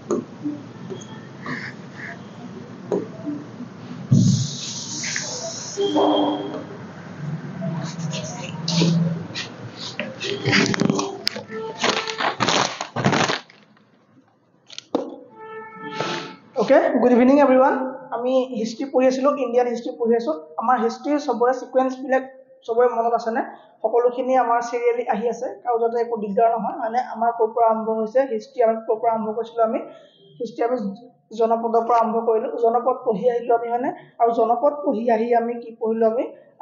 Okay, good evening everyone. আমি history পঢ়ি আছিলো, ইণ্ডিয়ান হিষ্ট্ৰী পঢ়ি আছো। আমাৰ হিষ্ট্ৰীৰ সবৰে সিকুৱেন্স বিলাক সবৰে মনত আছে নে? সকলোখিনি আমাৰ সিৰিয়ালি আহি আছে, আৰু যাতে একো দিগদাৰ নহয়। মানে আমাৰ ক'ৰ পৰা আৰম্ভ হৈছে হিষ্ট্ৰী, আমি ক'ৰ পৰা আৰম্ভ কৰিছিলো? আমি হিষ্ট্ৰী আমি জনপদৰ পৰা আৰম্ভ কৰিলো, জনপদ পঢ়ি আহিলো আমি, হয়নে? আৰু জনপদ পঢ়ি আহি আমি কি পঢ়িলো?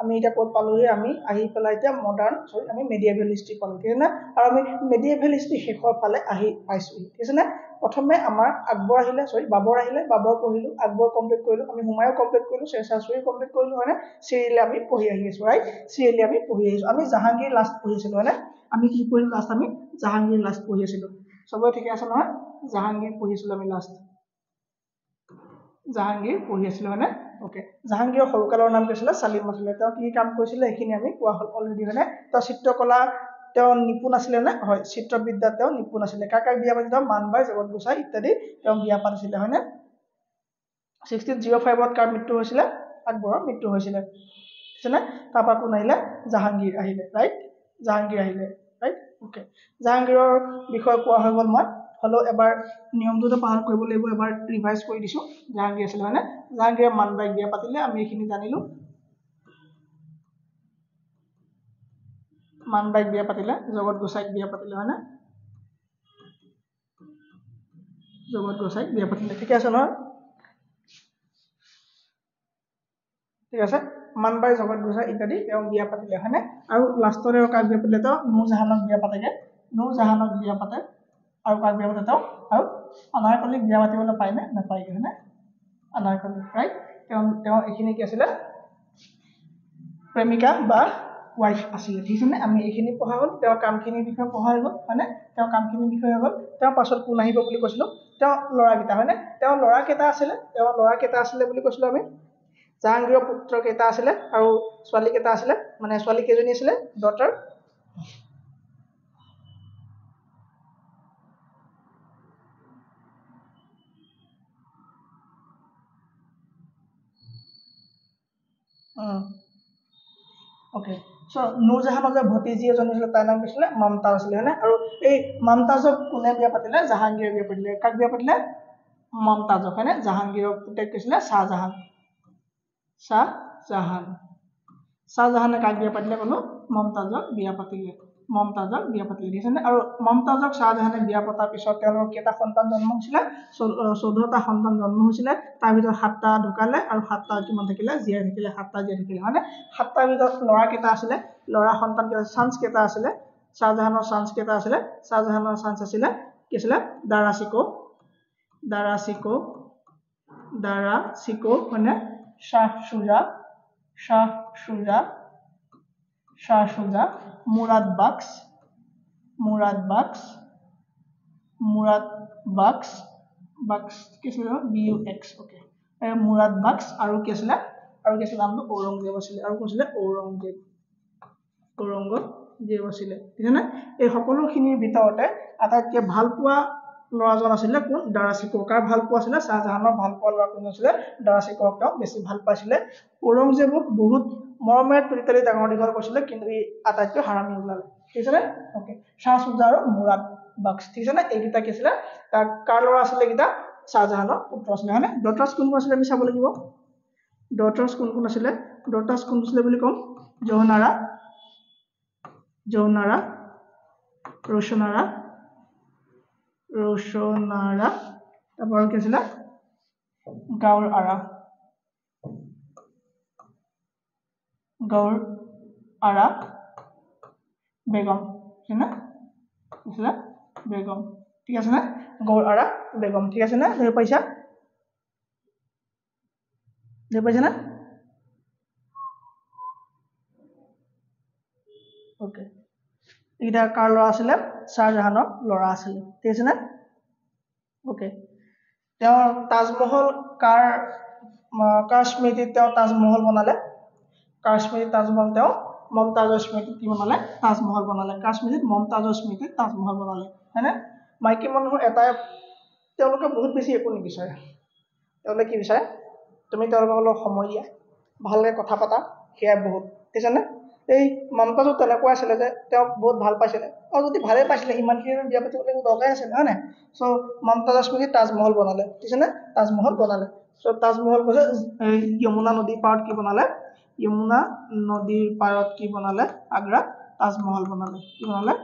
আমি এতিয়া ক'ত পালোহি? আমি আহি পেলাই এতিয়া মডাৰ্ণ আমি মেডিয়েভেল হিষ্ট্ৰী পালো, ঠিক আছে না? আৰু আমি মেডিয়েভেল হিষ্ট্ৰী শেষৰ ফালে আহি পাইছো, ঠিক আছে না? প্ৰথমে আমাৰ আকবৰ আহিলে, বাবৰ আহিলে, বাবৰ পঢ়িলো, আকবৰ কমপ্লিট কৰিলো, আমি হুমায়ুন কমপ্লিট কৰিলো, শেৰশাহ সূৰী কমপ্লিট কৰিলো, হয়নে? চিৰিয়েলি আমি পঢ়ি আহি আছো, ৰাইট? চিৰিয়েলি আমি পঢ়ি আহিছো। আমি জাহাংগীৰ লাষ্ট পঢ়ি আছিলো, হয়নে? আমি কি পঢ়িলো লাষ্ট? আমি জাহাংগীৰ লাষ্ট পঢ়ি আছিলো। সবৰে ঠিকে আছে নহয়? জাহাংগীৰ পঢ়িছিলো আমি লাষ্ট, জাহাংগীৰ পঢ়ি আছিলো, হয়নে? ওকে, জাহাংগীৰৰ সৰুকালৰ নাম কি আছিলে? চালিম আছিলে। তেওঁ কি কাম কৰিছিলে এইখিনি আমি কোৱা হ'ল অলৰেডি, হয়নে? তেওঁ চিত্ৰকলা তেওঁ নিপুণ আছিলে নে? হয়, চিত্ৰবিদ্যাত তেওঁ নিপুণ আছিলে। কাক কাক বিয়া পাতিছিলে? মানবাই, জগত গোসাঁই ইত্যাদি তেওঁ বিয়া পাতিছিলে, হয়নে? 1605 ত কাৰ মৃত্যু হৈছিলে? আকবৰৰ মৃত্যু হৈছিলে, বুজিছেনে? তাৰপৰা কোন আহিলে? জাহাংগীৰ আহিলে, ৰাইট? জাহাংগীৰ আহিলে, ৰাইট? ওকে, জাহাংগীৰৰ বিষয়ে কোৱা হৈ গ'ল। মই হ'লেও এবাৰ নিয়মটোতো পালন কৰিব লাগিব, এবাৰ ৰিভাইজ কৰি দিছো। জাহাংগীৰ আছিলে, হয়নে? জাহাংগীৰে মানবাইক বিয়া পাতিলে, আমি এইখিনি জানিলো। মানবাইক বিয়া পাতিলে, জগত গোসাঁইক বিয়া পাতিলে, হয়নে? জগত গোসাঁইক বিয়া পাতিলে, ঠিক আছে নহয়? ঠিক আছে, মানবাই, জগত গোসাঁই ইত্যাদি তেওঁ বিয়া পাতিলে, হয়নে? আৰু লাষ্টত কাক বিয়া পাতিলে? তেওঁ নুৰজাহানক বিয়া পাতেগে, নুৰজাহানক বিয়া পাতে। আৰু কাক বিয়া পাতে? তেওঁ আৰু আনাৰকলিক বিয়া পাতিবলৈ পায় নে? নাপায়গে, হয়নে? আনাৰকলি, ৰাইট? তেওঁ এইখিনি কি আছিলে? প্ৰেমিকা বা ৱাইফ আছিলে, ঠিক আছে নে? আমি এইখিনি পঢ়া হ'ল, তেওঁৰ কামখিনিৰ বিষয়ে পঢ়া হৈ গ'ল, হয়নে? তেওঁৰ কামখিনিৰ বিষয়ে হৈ গ'ল। তেওঁৰ পাছত কোন আহিব বুলি কৈছিলো? তেওঁ ল'ৰাকেইটা, হয়নে? তেওঁৰ ল'ৰা কেইটা আছিলে? তেওঁৰ ল'ৰা কেইটা আছিলে বুলি কৈছিলো আমি? জাহাংগীৰৰ পুত্ৰ কেইটা আছিলে আৰু ছোৱালী কেইটা আছিলে? মানে ছোৱালী কেইজনী আছিলে? ডটাৰ ওকে, চ' নুৰজাহানৰ যে ভতিজী এজনী আছিলে তাইৰ নাম কি আছিলে? মমতাজ আছিলে, হয়নে? আৰু এই মমতাজক কোনে বিয়া পাতিলে? জাহাংগীৰে বিয়া পাতিলে। কাক বিয়া পাতিলে? মমতাজক, হয়নে? জাহাংগীৰৰ পুতেক কি আছিলে? শ্বাহজাহান। শ্বাহজাহানে কাক বিয়া পাতিলে ক'লো? মমতাজক বিয়া পাতিলে, মমতাজক বিয়া পাতিলে, ঠিক আছে নে? আৰু মমতাজক শ্বাহজাহানে বিয়া পতাৰ পিছত তেওঁলোকৰ কেইটা সন্তান জন্ম হৈছিলে? 14টা সন্তান জন্ম হৈছিলে। তাৰ ভিতৰত 7টা ঢুকালে আৰু 7টা কিমান থাকিলে? জীয়াই থাকিলে, 7টা জীয়াই থাকিলে, হয়নে? 7টাৰ ভিতৰত ল'ৰা কেইটা আছিলে? ল'ৰা সন্তান কেইটা, চান্স কেইটা আছিলে? শ্বাহজাহানৰ চান্স কেইটা আছিলে? শ্বাহজাহানৰ চান্স আছিলে কি আছিলে? দাৰা মানে শাহ শুজা, মুৰাদ বাক্স, কি আছিলে? BUX, ওকে, মুৰাদ বাক্স। আৰু কি আছিলে? নামটো ঔৰংজেব আছিলে। আৰু কি আছিলে? ঔৰংজেব আছিলে, ঠিক আছে নে? এই সকলোখিনিৰ ভিতৰতে আটাইতকৈ ভাল পোৱা ল'ৰাজন আছিলে কোন? দাৰা শিকোহ। কাৰ ভাল পোৱা আছিলে? শ্বাহজাহানৰ ভাল পোৱা ল'ৰা কোন আছিলে? দাৰা শিকোহক তেওঁ বেছি ভাল পাইছিলে। ঔৰংজেবক বহুত মৰমেৰে তুলি তালি ডাঙৰ দীঘল কৰিছিলে, কিন্তু ই আটাইতকৈ হাৰামি ওলালে, ঠিক আছে নে? ওকে, শাহ শুজা আৰু মুৰাদ বাক্স, ঠিক আছে নে? এই দুটা কি আছিলে? কাৰ ল'ৰা আছিলে এইকেইটা? শ্বাহজাহানৰ পুত্ৰ আছিলে, হয়নে? ডটাৰ্ছ কোন কোন আছিলে আমি চাব লাগিব। ডটাৰ্ছ কোন কোন আছিলে? ডটাৰ্ছ কোন আছিলে বুলি ক'ম? জৌহনাৰা, ৰোশনাৰা, তাৰপৰা কি আছিলে? গৌৰ আৰা বেগম, ঠিক আছে নে? বেগম, ঠিক আছে নে? গৌৰ আৰা বেগম, ঠিক আছে নে? ধৰি পাইছা নে? ওকে, এইকেইটা কাৰ ল'ৰা আছিলে? শ্বাহজাহানৰ ল'ৰা আছিলে, ঠিক আছে নে? ওকে, তেওঁ তাজমহল কাৰ স্মৃতিত তেওঁ তাজমহল বনালে? কাৰ স্মৃতিত তাজমহল? তেওঁ মমতাজৰ স্মৃতিত কি বনালে? তাজমহল বনালে। কাৰ স্মৃতিত? মমতাজৰ স্মৃতিত তাজমহল বনালে, হয়নে? মাইকী মানুহৰ এটাই তেওঁলোকে বহুত বেছি একো নিবিচাৰে তেওঁলোকে কি বিচাৰে তুমি তেওঁলোকক অলপ সময় দিয়া ভালকৈ কথা পাতা সেয়া বহুত বুজিছানে এই মমতাজো তেনেকুৱা আছিলে যে তেওঁক বহুত ভাল পাইছিলে আৰু যদি ভালেই পাইছিলে সিমানখিনি বিয়া পাতিবলৈ দৰকাৰে আছিলে হয় নাই চ' মমতাজৰ স্মৃতিত তাজমহল বনালে বুজিছানে তাজমহল বনালে চ' তাজমহল কৈছে এই যমুনা নদীৰ পাৰত কি বনালে যমুনা নদীৰ পাৰত কি বনালে আগ্ৰাত তাজমহল বনালে কি বনালে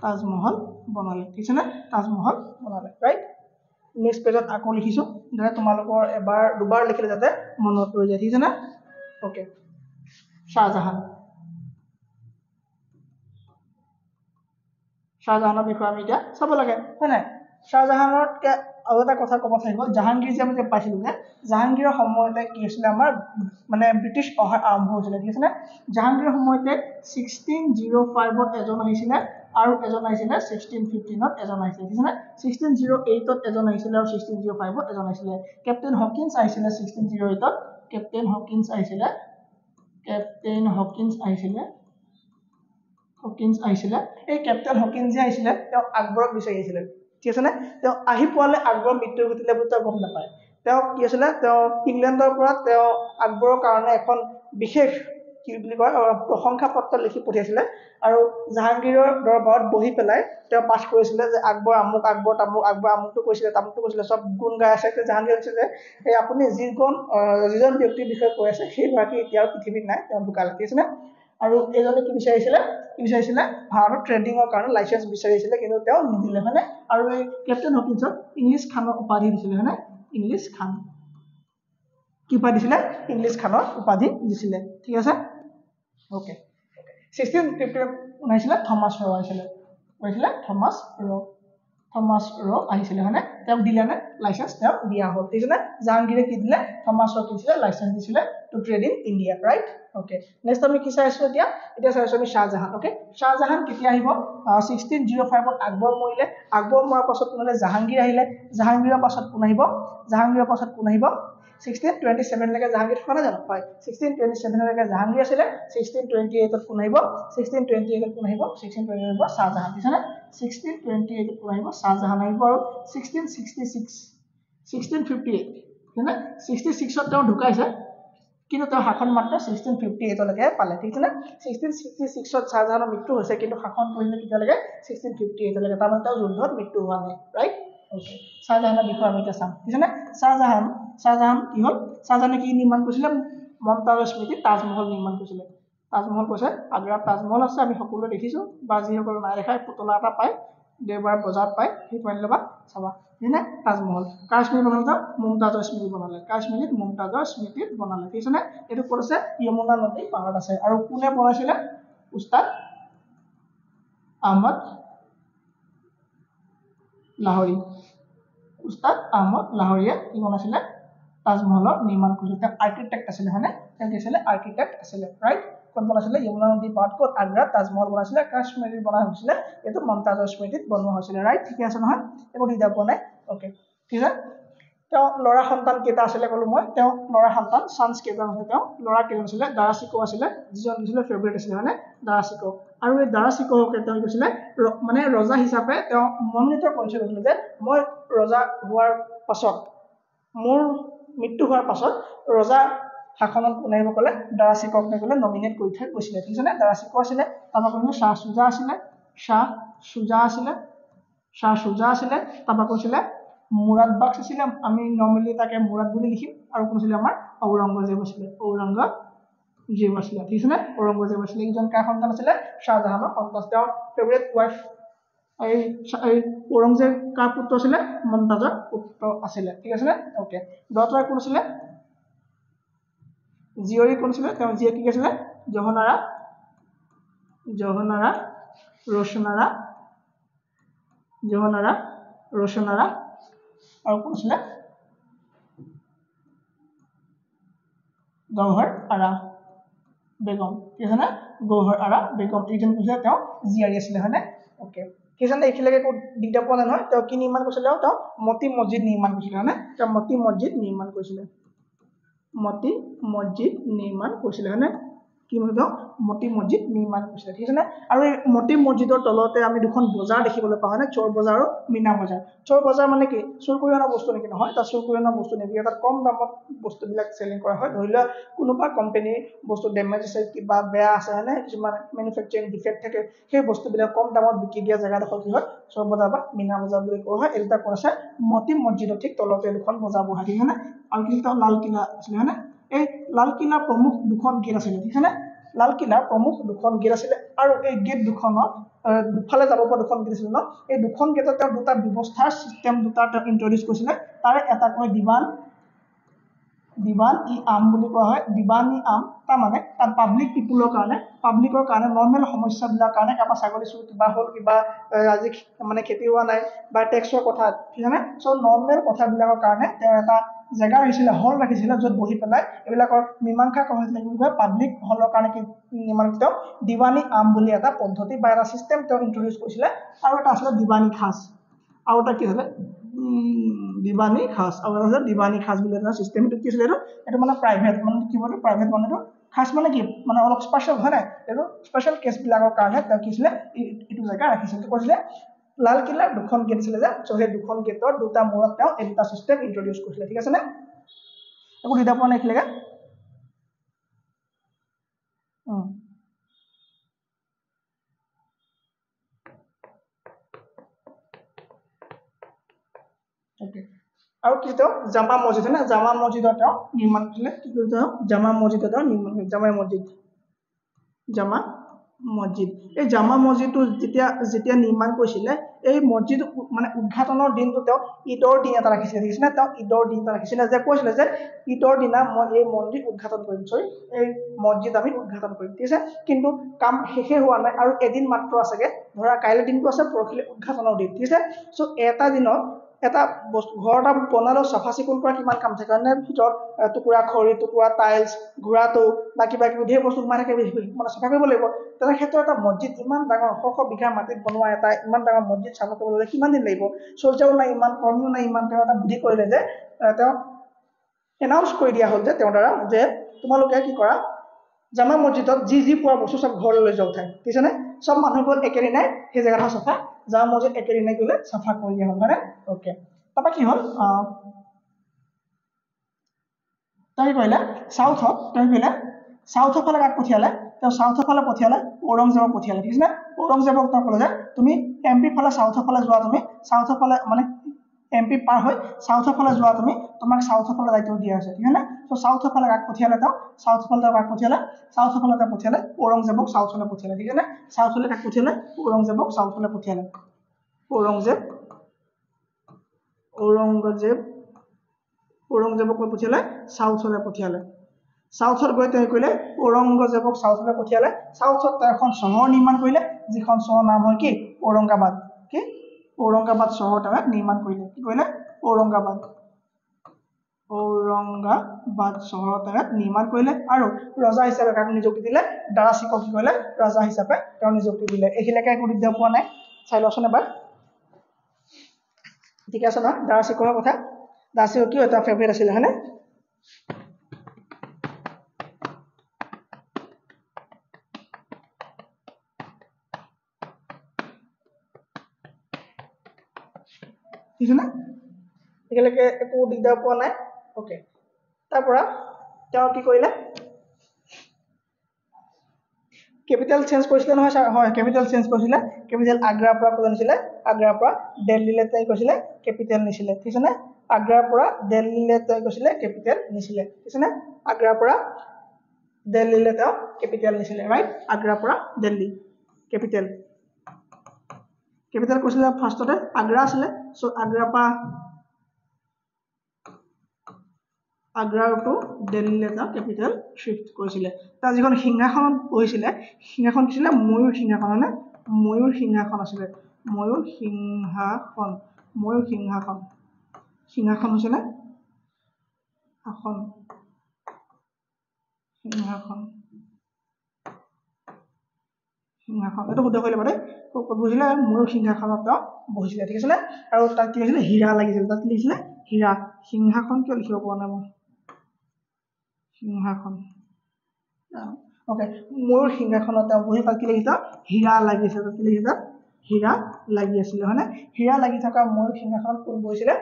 তাজমহল বনালে ঠিক আছে তাজমহল বনালে ৰাইট নেক্সট পেজত আকৌ লিখিছোঁ যাতে তোমালোকৰ এবাৰ দুবাৰ লিখিলে যাতে মনত ৰৈ যায় ঠিক আছে না ওকে শাহজাহান শাহজাহানৰ বিষয়ে আমি এতিয়া চাব লাগে হয় নাই শাহজাহানতকৈ আৰু এটা কথা ক'ব থাকিব জাহাংগীৰ যে আমি পাইছিলোঁ যে জাহাংগীৰৰ সময়তে কি হৈছিলে আমাৰ মানে ব্ৰিটিছ অহা আৰম্ভ হৈছিলে ঠিক আছে নে জাহাংগীৰৰ সময়তে 1605ত এজন আহিছিলে আৰু এজন আহিছিলে 1615ত এজন আহিছিলে ঠিক আছে নে 1608ত এজন আহিছিলে আৰু 1605ত এজন আহিছিলে কেপ্টেইন হকিন্স আহিছিলে 1608ত কেপ্টেইন হকিন্স আহিছিলে এই কেপ্টেইন হকিন্স যে আহিছিলে তেওঁ আকবৰক বিচাৰি আহিছিলে ঠিক আছে নে তেওঁ আহি পোৱালে আকবৰৰ মৃত্যু ঘটিলে বুলি তেওঁ গম নাপায় তেওঁ কি আছিলে তেওঁ ইংলেণ্ডৰ পৰা তেওঁ আকবৰৰ কাৰণে এখন বিশেষ কি বুলি কয় প্ৰশংসা পত্ৰ লিখি পঠিয়াইছিলে আৰু জাহাংগীৰৰ দৰবাৰত বহি পেলাই তেওঁ পাঠ কৰিছিলে যে আকবৰ আমুক আকবৰ তামুক আকবৰ আমুকটো কৈছিলে তামুকটো কৈছিলে চব গুণ গাই আছে জাহাংগীৰ কৈছে যে এই আপুনি যিজন ব্যক্তিৰ বিষয়ে কৈ আছে সেইগৰাকী এতিয়াও পৃথিৱীত নাই তেওঁ ঢুকালে ঠিক আছে নে আৰু এজনে কি বিচাৰিছিলে ভাৰতৰ ট্ৰেডিঙৰ কাৰণে লাইচেন্স বিচাৰিছিলে কিন্তু তেওঁ নিদিলে মানে আৰু এই কেপ্টেইন হকিন্সক ইংলিছ খানৰ উপাধি দিছিলে মানে ইংলিছ খান কি উপাধি দিছিলে ইংলিছ খানৰ উপাধি দিছিলে ঠিক আছে ওকে 1650 আহিছিলে থমাছ ৰ আহিছিলে থমাছ ৰ আহিছিলে মানে তেওঁক দিলে নে লাইচেন্স তেওঁক দিয়া হ'ল ঠিক আছে জাহাংগীৰে কি দিলে থমাছ ৰ দিছিলে লাইচেন্স দিছিলে to trade in India right okay next আমি কি চাইছো এতিয়া চাইছো আমি শাহজাহান ওকে শাহজাহান কেতিয়া আহিব 1605ত আকবৰ মৰিলে আকবৰ মৰাৰ পাছত কোন আহিলে জাহাংগীৰ আহিলে জাহাংগীৰৰ পাছত কোন আহিব 1627 লৈকে জাহাংগীৰ থকা নাই জানো হয় 1627 লৈকে জাহাংগীৰ আছিলে 1628ত কোন আহিব 1628ত কোন আহিব 1628ত শাহজাহান ঠিক আছে 1628ত কোন আহিব শাহজাহান আহিব আৰু 1658 মানে 66ত তেওঁ ঢুকাইছে কিন্তু তেওঁ শাসন মাত্ৰ 1658 লৈকে পালে ঠিক আছে 1666ত শাহজাহানৰ মৃত্যু হৈছে কিন্তু শাসন কৰিলে কেতিয়ালৈকে 1658 লৈকে তাৰমানে তেওঁ যুদ্ধত মৃত্যু হোৱা নাই ৰাইট ওকে শাহজাহানৰ বিষয়ে আমি এতিয়া চাম ঠিক আছে শাহজাহান কি হ'ল শাহজাহানে কি নিৰ্মাণ কৰিছিলে মমতাজৰ স্মৃতিত তাজমহল নিৰ্মাণ কৰিছিলে তাজমহল কৈছে আগ্ৰাত তাজমহল আছে আমি সকলোৱে দেখিছোঁ বা যিসকলে নাই দেখাই পুতলা এটা পায় দেওবাৰ বজাৰত পায় সেইটো আনি ল'বা চাবা ঠিক আছে তাজমহল কাৰ স্মৃতি বনালে মুমতাজৰ স্মৃতি বনালে কাৰ স্মৃতিত মুমতাজৰ স্মৃতিত বনালে ঠিক আছে এইটো ক'ত আছে যমুনা নদীৰ পাৰত আছে আৰু কোনে বনাইছিলে উস্তাদ আহমদ লাহোৰীয়ে কি বনাইছিলে তাজমহলৰ নিৰ্মাণ কৰিছিল তেওঁ আৰ্কিটেক্ট আছিলে হয়নে তেওঁ কি আছিলে আৰ্কিটেক্ট আছিলে ৰাইট কোন বনাইছিলে যমুনা নদীৰ পাৰত ক'ত আগ্ৰাত তাজমহল বনাইছিলে কাৰ স্মৃতিত বনোৱা হৈছিলে এইটো মমতাজৰ স্মৃতিত বনোৱা হৈছিলে ৰাইট ঠিকে আছে নহয় একো দিগদাৰ পোৱা নাই অ'কে ঠিক আছে তেওঁ ল'ৰা সন্তান কেইটা আছিলে ক'লো মই তেওঁ ল'ৰা সন্তান চান্স কেইজন আছিলে তেওঁ ল'ৰা কেইজন আছিলে দাৰাচিকো আছিলে যিজন দিছিলে ফেভৰেট আছিলে হয়নে দাৰাচিকো আৰু এই দাৰাচিকোকে তেওঁ কৈছিলে মানে ৰজা হিচাপে তেওঁ মনোনীত কৰিছিল যে মই ৰজা হোৱাৰ পাছত মোৰ মৃত্যু হোৱাৰ পাছত ৰজা শাসনত কোন আহিব ক'লে দাৰাচিকক ক'লে নমিনেট কৰি থৈ গৈছিলে ঠিক আছে দাৰাচিকো আছিলে তাৰপৰা কৈছিলে শ্বাহ চুজা আছিলে তাৰপৰা কৈছিলে মুৰাদ বাক্স আছিলে আমি নৰ্মেলি তাকে মুৰাদ বুলি লিখিম আৰু কোন আছিলে আমাৰ ঔৰংগজেব আছিলে ঠিক আছে ঔৰংগজেব আছিলে এইজন কাৰ সন্তান আছিলে শাহজাহানৰ সন্তান তেওঁৰ ফেভৰেট ৱাইফ এই ঔৰংজেব কাৰ পুত্ৰ আছিলে মমতাজৰ পুত্ৰ আছিলে ঠিক আছে ওকে দহটাৰ কোন আছিলে জীয়ৰী কোন আছিলে তেওঁ জীয়ে কি আছিলে জহনাৰা ৰোশনাৰা আৰু কোন আছিলে গৌহৰ আৰা বেগম ঠিক আছে গৌহৰ আৰা বেগম এইজন কৈছিলে তেওঁ জীয়াৰী আছিলে হয়নে ওকে ঠিক আছে এইখিনিলৈকে একো দিগদাৰ পোৱা নাই নহয় তেওঁ কি নিৰ্মাণ কৰিছিলে তেওঁ মতি মছজিদ নিৰ্মাণ কৰিছিলে হয়নে তেওঁ মতি মছজিদ নিৰ্মাণ কৰিছিলে হয়নে কি মছজিদ মতি মছজিদ নিৰ্মাণ কৰিছিলে ঠিক আছে নে আৰু এই মতি মছজিদৰ তলতে আমি দুখন বজাৰ দেখিবলৈ পাওঁ হয়নে চোৰ বজাৰ আৰু মিনা বজাৰ চোৰ বজাৰ মানে কি চুৰ কৰি অনা বস্তু নেকি নহয় তাত চুৰ কৰি অনা বস্তু নেকি তাত কম দামত বস্তুবিলাক চেলিং কৰা হয় ধৰি লোৱা কোনোবা কোম্পানীৰ বস্তু ডেমেজ আছে কিবা বেয়া আছে হয়নে কিছুমান মেনুফেকচাৰিং ডিফেক্ট থাকে সেই বস্তুবিলাক কম দামত বিক্ৰী দিয়া জেগাডোখৰ কি হয় চোৰ বজাৰ বা মিনা বজাৰ বুলি কোৱা হয় এটা কোন আছে মতি মছজিদৰ ঠিক তলতে দুখন বজাৰ বহাই ঠিক আছে আৰু কি লাল কিলা আছিলে হয়নে এই লাল কিলাৰ প্ৰমুখ দুখন গেট আছিলে ঠিক আছে লাল কিলাৰ প্ৰমুখ দুখন গেট আছিলে আৰু এই গেট দুখনৰ দুফালে যাব পৰা দুখন গেট আছিলে ন এই দুখন গেটত তেওঁ দুটা ব্যৱস্থাৰ সিস্টেম দুটা তেওঁ ইন্ট্ৰোডিউস কৰিছিলে তাৰে এটা কয় দিবান ই আম বুলি কোৱা হয় দিবান ই আম তাৰ মানে তাত পাব্লিক পিপুলৰ কাৰণে পাব্লিকৰ কাৰণে নৰ্মেল সমস্যাবিলাকৰ কাৰণে কাৰোবাৰ ছাগলী চুৰ কিবা হ'ল কিবা আজি মানে খেতি হোৱা নাই বা টেক্সৰ কথা ঠিক আছে সো নৰ্মেল কথাবিলাকৰ কাৰণে তেওঁ এটা জেগা ৰাখিছিলে হল ৰাখিছিলে য'ত বহি পেলাই এইবিলাকৰ মীমাংসা কৰা হৈছিলে কি কয় পাব্লিক হলৰ কাৰণে কি নিৰ্মাণ তেওঁ দিৱানী আম বুলি এটা পদ্ধতি বা এটা সিস্টেম তেওঁ ইন্ট্ৰোডিউস কৰিছিলে আৰু এটা আছিলে দিৱানী খাস আৰু এটা কি হ'লে দিৱানী খাস আৰু এটা দিৱানী খাস বুলি এটা সিস্টেম এইটো কি আছিলে এইটো মানে প্ৰাইভেট মানে কি বলে প্ৰাইভেট মানে এইটো খাস মানে কি মানে অলপ স্পেশাল হয় নাই এইটো স্পেশাল কেছবিলাকৰ কাৰণে তেওঁ কি আছিলে এইটো জেগা ৰাখিছিল তো কৈছিলে লাল কিলাৰ দুখন গেট আছিলে যে সো সেই দুখন গেটৰ দুটা মূৰত তেওঁ এই দুটা সিস্টেম ইন্ট্ৰোডিউস কৰিছিলে ঠিক আছে নে একো দিদা পোৱা নাই কিলেগা ওকে আৰু কি তেওঁ জামা মছজিদ না জামা মছজিদৰ তেওঁ নিৰ্মাণ কৰিলে কি কৰিলে জামা মছজিদৰ তেওঁ নিৰ্মাণ কৰিলে জামা মছজিদ এই জামা মছজিদটো যেতিয়া নিৰ্মাণ কৰিছিলে এই মছজিদ মানে উদ্ঘাটনৰ দিনটো তেওঁ ঈদৰ দিন এটা ৰাখিছিলে দেখিছেনে তেওঁ ঈদৰ দিন এটা ৰাখিছিলে যে কৈছিলে যে ঈদৰ দিনা মই এই মন্দিৰ উদ্ঘাটন কৰিম এই মছজিদ আমি উদ্ঘাটন কৰিম ঠিক আছে কিন্তু কাম শেষে হোৱা নাই আৰু এদিন মাত্ৰ আছেগে ধৰা কাইলৈ দিনটো আছে পৰহিলে উদ্ঘাটনৰ দিন ঠিক আছে সো এটা দিনত এটা ঘৰ এটা বনালে চাফা চিকুণ কৰা কিমান কাম থাকে কাৰণে ভিতৰত টুকুৰা খৰি টুকুৰা টাইলছ ঘোৰাটো বা কিবা কিবি ধেৰ বস্তু সোমাই থাকে মানে চাফা কৰিব লাগিব তেনে ক্ষেত্ৰত এটা মছজিদ ইমান ডাঙৰ শ বিঘা মাটিত বনোৱা এটা ইমান ডাঙৰ মছজিদ চাফা কৰিবলৈ কিমান দিন লাগিব চৰ্যাও নাই ইমান কৰ্মীও নাই ইমান তেওঁ এটা বুদ্ধি কৰিলে যে তেওঁ এনাউন্স কৰি দিয়া হ'ল যে তেওঁৰ দ্বাৰা যে তোমালোকে কি কৰা জামা মছজিদত যি পোৱা বস্তু সব ঘৰলৈ লৈ যাওক ঠাই ঠিক আছে নে সব মানুহবোৰ একেদিনাই সেই জেগাটো চাফা জামা মছজিদ একেদিনাই গ'লে চাফা কৰি দিয়া হ'ল হয়নে ওকে তাৰপৰা কি হ'ল তাই কৰিলে সাউথত সাউথৰ ফালে কাক পঠিয়ালে তেওঁ সাউথৰ ফালে পঠিয়ালে ঔৰংজেবক পঠিয়ালে ঠিক আছে ঔৰংজেবক তেওঁ ক'লে যে তুমি এমপি ফালে সাউথৰ ফালে যোৱা তুমি সাউথৰ ফালে মানে এমপি পাৰ হৈ সাউথৰ ফালে যোৱা তুমি তোমাক সাউথৰ ফালে দায়িত্ব দিয়া আছে ঠিক আছে সো সাউথৰ ফালে কাক পঠিয়ালে তেওঁ সাউথৰ ফালে কাক পঠিয়ালে সাউথৰ ফালে তেওঁ পঠিয়ালে ঔৰংজেবক সাউথলৈ পঠিয়ালে ঠিক আছে সাউথলৈ কাক পঠিয়ালে ঔৰংজেবক সাউথলৈ পঠিয়ালে ঔৰংজেবক পঠিয়ালে সাউথলৈ পঠিয়ালে সাউথত গৈ তেওঁ কৰিলে ঔৰংজেবক সাউথলৈ পঠিয়ালে সাউথত তেওঁ এখন চহৰ নিৰ্মাণ কৰিলে যিখন চহৰ নাম হয় কি ঔৰংগাবাদ চহৰ তেওঁ নিৰ্মাণ কৰিলে কি কৰিলে ঔৰংগাবাদ চহৰ তেওঁ নিৰ্মাণ কৰিলে আৰু ৰজা হিচাপে কাক নিযুক্তি দিলে দাৰাচিকক কি কৰিলে ৰজা হিচাপে তেওঁ নিযুক্তি দিলে এইখিনিলৈকে একো দিগদাৰ পোৱা নাই চাই লওকচোন এবাৰ ঠিক আছে ন দাৰাচিকৰ কথা দাৰাচিক কি এটা ফেভৰেট আছিলে হয়নে ঠিক আছে না একেলগে একো দিগদাৰ পোৱা নাই ওকে তাৰপৰা তেওঁ কি কৰিলে কেপিটেল চেঞ্জ কৰিছিলে নহয় হয় কেপিটেল চেঞ্জ কৰিছিলে কেপিটেল আগ্ৰাৰ পৰা ক'লৈ নিছিলে আগ্ৰাৰ পৰা দিল্লীলৈ তাই গৈছিলে কেপিটেল নিছিলে ঠিক আছে নে আগ্ৰাৰ পৰা দিল্লীলৈ তাই গৈছিলে কেপিটেল নিছিলে ঠিক আছে নে আগ্ৰাৰ পৰা দিল্লীলৈ তেওঁ কেপিটেল নিছিলে ৰাইট আগ্ৰাৰ পৰা দিল্লী কেপিটেল কৈছিলে ফাৰ্ষ্টতে আগ্ৰা আছিলে সো আগ্ৰাৰ পৰা আগ্ৰা টু দিল্লীলৈ তেওঁ কেপিটেল শিফ্ট কৰিছিলে তাৰ যিখন সিংহাসন বহিছিলে সিংহাসন দিছিলে ময়ূৰ সিংহাসন মানে ময়ূৰ সিংহাসন আছিলে সিংহাসন হৈছিলে সিংহাসন এইটো শুদ্ধ কৰিলে মানে বুজিলে ময়ূৰ সিংহাসনত তেওঁ বহিছিলে ঠিক আছে নে আৰু তাত কি হৈছিলে হীৰা লাগিছিল তাত লিখিছিলে হীৰা সিংহাসন কিয় লিখিব পৰা নাই মই সিংহাসন ওকে মোৰ সিংহাসনত তেওঁ বহি কি লাগিছে হীৰা লাগিছে কি লাগিছে হীৰা লাগি আছিলে হয়নে হীৰা লাগি থকা মোৰ সিংহাসনত কোন বহিছিলে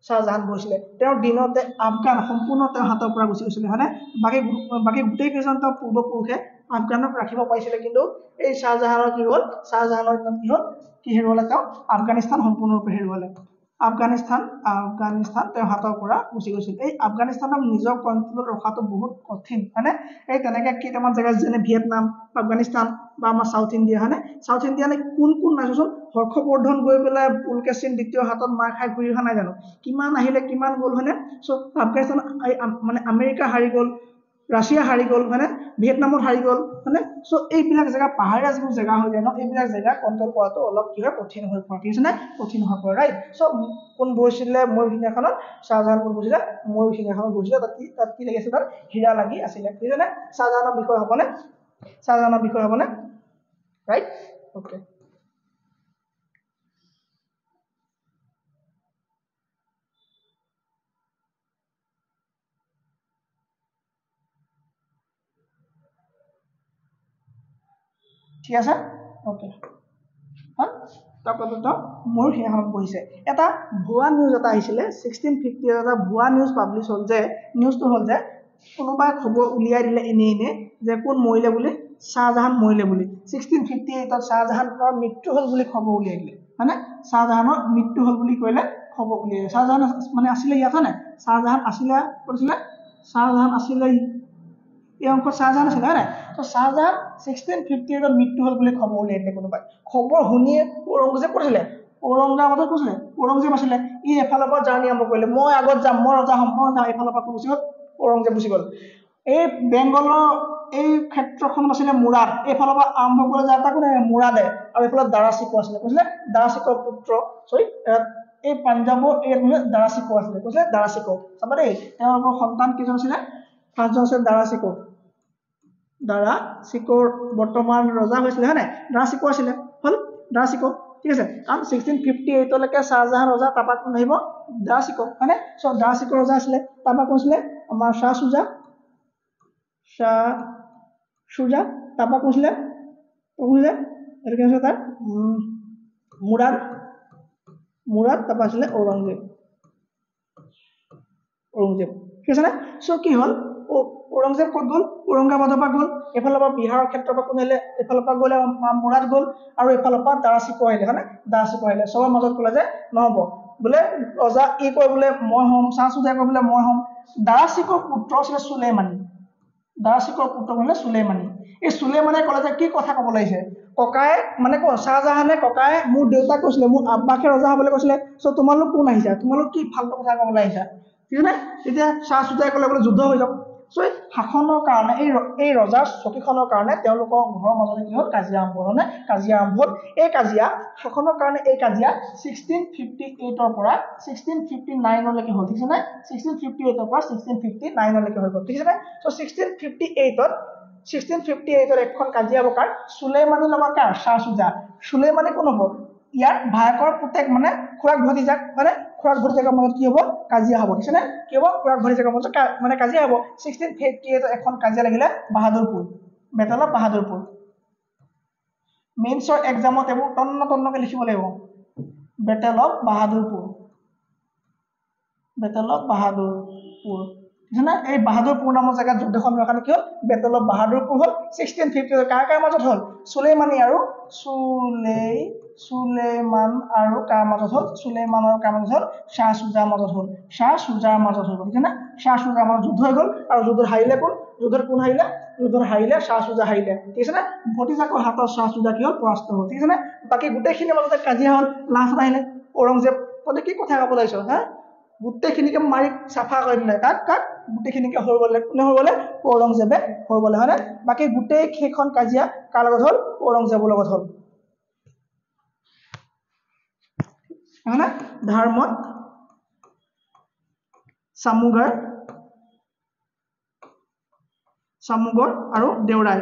শাহজাহান বহিছিলে তেওঁৰ দিনতে আফগান সম্পূৰ্ণ তেওঁৰ হাতৰ পৰা গুচি গৈছিলে হয়নে বাকী গোটেই কেইজন তেওঁৰ পূৰ্বপুৰুষে আফগানক ৰাখিব পাৰিছিলে কিন্তু এই শাহজাহানৰ কি হ'ল শাহজাহানৰ কি হ'ল কি হেৰুৱালে তেওঁ আফগানিস্তান সম্পূৰ্ণৰূপে হেৰুৱালে আফগানিস্তান তেওঁৰ হাতৰ পৰা গুচি গৈছিল এই আফগানিস্তানক নিজৰ কণ্ট্ৰলত ৰখাটো বহুত কঠিন হয়নে এই তেনেকৈ কেইটামান জেগা যেনে ভিয়েটনাম আফগানিস্তান বা আমাৰ সাউথ ইণ্ডিয়া হয়নে সাউথ ইণ্ডিয়ানে কোন নাইছোন হৰ্ষবৰ্ধন গৈ পেলাই পুলকেশিন দ্বিতীয় হাতত মাৰ খাই ঘূৰি অহা নাই জানো কিমান আহিলে কিমান গ'ল হয়নে চ' আফগানিস্তান মানে আমেৰিকা হাৰি গ'ল ৰাছিয়া হাৰি গ'ল হয়নে ভিয়েটনামত হাৰি গ'ল হয়নে চ' এইবিলাক জেগা পাহাৰীয়া যিবোৰ জেগা হৈ যায় ন এইবিলাক জেগা কণ্ট্ৰল কৰাটো অলপ কি হয় কঠিন হৈ পৰে ঠিক আছে নে কঠিন হৈ পৰে ৰাইট চ' কোন বহিছিলে মোৰ সিংহাসনত শাহজাহান কোন বহিছিলে মোৰ সিংহাসনত বহিছিলে তাত কি লাগি আছে তাত হীৰা লাগি আছিলে ঠিক আছে নে শাহজাহানৰ বিষয় হ'বনে ৰাইট অ'কে ঠিক আছে ওকে তাৰপিছত মোৰ সিংহাসনত বহিছে এটা ভুৱা নিউজ এটা আহিছিলে 1650 এটা ভুৱা নিউজ পাব্লিছ হ'ল যে নিউজটো হ'ল যে কোনোবাই খবৰ উলিয়াই দিলে এনে যে কোন মৰিলে বুলি শাহজাহান মৰিলে বুলি 1658ত শাহজাহানৰ মৃত্যু হ'ল বুলি খবৰ উলিয়াই দিলে হয়নে শাহজাহানৰ মৃত্যু হ'ল বুলি কৈলে খবৰ উলিয়াই দিলে শাহজাহান মানে আছিলে ইয়াত হয়নে শাহজাহান আছিলে কৈছিলে শাহজাহান আছিলে এই অংশত শাহজাহান আছিলে হয় নাই তো শাহজাহান 1658ত মৃত্যু হ'ল বুলি খবৰ উলিয়াই দিলে কোনোবাই খবৰ শুনিয়ে ঔৰংজেব কৈছিলে ঔৰংজেব আছিলে ই এফালৰ পৰা জাৰ্ণি আৰম্ভ কৰিলে মই আগত যাম মই ৰজা হ'ম এফালৰ পৰা গুচি গ'ল ঔৰংজেব গুচি গ'ল এই বেংগলৰ এই ক্ষেত্ৰখন আছিলে মুৰাদ এইফালৰ পৰা আৰম্ভ কৰি যায় তাকো মুৰাদে আৰু এইফালে দাৰাচিকো আছিলে কৈছিলে দাৰাচিকৰ পুত্ৰ এই পাঞ্জাবৰ এই দাৰাচিকো আছিলে কৈছিলে দাৰাচিকো চাবা দেই তেওঁলোকৰ সন্তান কেইজন আছিলে পাঁচজন আছিলে দাৰাচিকৰ বৰ্তমান ৰজা হৈছিলে হয় নাই দাৰাচিকো আছিলে হ'ল দাৰাচিকো ঠিক আছে কাৰণ 1658লৈকে শাহজাহান ৰজা তাৰপৰা কোন আহিব দাৰাচিকো হয়নে চ' দাৰাচিকো ৰজা আছিলে তাৰপৰা কোন আছিলে আমাৰ শাহ সুজা তাৰপৰা কোন আছিলে এইটো কি আছিলে তাৰ মুৰাদ তাৰপৰা আছিলে ঔৰংজেব ঠিক আছে নে চ' কি হ'ল ঔৰংজেব ক'ত গ'ল ঔৰংগাবাদৰ পৰা গ'ল এইফালৰ পৰা বিহাৰৰ ক্ষেত্ৰৰ পৰা কোন আহিলে এইফালৰ পৰা গ'লে মুৰাদ গ'ল আৰু এইফালৰ পৰা দাৰাচিকো আহিলে হয় নে দাৰাচিকো আহিলে চবৰ মাজত ক'লে যে নহ'ব বোলে ৰজা ই কয় বোলে মই হ'ম শাহ সুজাই কয় বোলে মই হ'ম দাৰাচিকৰ পুত্ৰ আছিলে চুলেমানী এই চুলেমানে ক'লে যে কি কথা ক'ব লাগিছে ককাই মানে শাহজাহানে ককাই মোৰ দেউতাক কৈছিলে মোৰ আব্বাকে ৰজা হ'বলৈ কৈছিলে চ' তোমালোক কোন আহিছা তোমালোক কি ফাল্টু কথা ক'বলৈ আহিছা ঠিক আছে তেতিয়া শাহ সুজাই ক'লে বোলে যুদ্ধ হৈ যাওক চ' শাসনৰ কাৰণে এই ৰজাৰ চকীখনৰ কাৰণে তেওঁলোকৰ ঘৰৰ মাজতে কি হ'ল কাজিয়া আৰম্ভ হ'ল এই কাজিয়া শাসনৰ কাৰণে এই কাজিয়া 1658ৰ পৰা 1659লৈকে হ'ল ঠিক আছে নে 1658ৰ পৰা 1659লৈকে হৈ গ'ল ঠিক আছে নে চ' 1658ত এখন কাজিয়া হ'ব কাৰ চুলেমানী লগত কাৰ শাহ সুজা চুলেমানী কোন হ'ব ইয়াৰ ভায়েকৰ পুতেক মানে খুৰাক ভতিজাক মানে খুৰাক ভতিজাকৰ মাজত কি হ'ব কাজিয়া হ'ব ঠিক আছে নে কি হ'ব খুৰাক ভতিজাকৰ মাজত মানে কাজিয়া হ'ব 1658ত এখন কাজিয়া লাগিলে বাহাদুৰপুৰ বেটেল অফ বাহাদুৰপুৰ মেইনছৰ এক্সামত এইবোৰ তন্নকে লিখিব লাগিব বেটেল অফ বাহাদুৰপুৰ ঠিক আছে এই বাহাদুৰপুৰ নামৰ জেগাত যুদ্ধখন হোৱাৰ কাৰণে কি হ'ল বেটেল অফ বাহাদুৰপুৰ হ'ল 1650 কাৰ মাজত হ'ল চুলেমানী আৰু কাৰ মাজত হ'ল চুলেমান আৰু কাৰ মাজত হ'ল শাহ সুজাৰ মাজত হ'ল শাহ সুজাৰ মাজত ঠিক আছে শাহ সুজাৰ মাজত যুদ্ধ হৈ গ'ল আৰু যুদ্ধত হাৰিলে যুদ্ধত হাৰিলে শাহ সুজা হাৰিলে ঠিক আছে নে ভতিজাকৰ হাতত শাহ সুজা কি হ'ল পৰাস্ত হ'ল ঠিক আছে নে বাকী গোটেইখিনিৰ মাজতে কাজিয়া হ'ল লাষ্ট আহিলে ঔৰংজেব তহঁতে কি কথা ক'ব লাগিছ হা গোটেইখিনিকে মাৰি চাফা কৰি দিলে কাক গোটেইখিনিকে হৈ গ'লে ঔৰংজেবে হৈ গ'লে হয়নে বাকী গোটেই সেইখন কাজিয়া কাৰ লগত হ'ল ঔৰংজেবৰ লগত হ'ল হয়নে ধৰ্মত চামুগড় আৰু দেউৰাই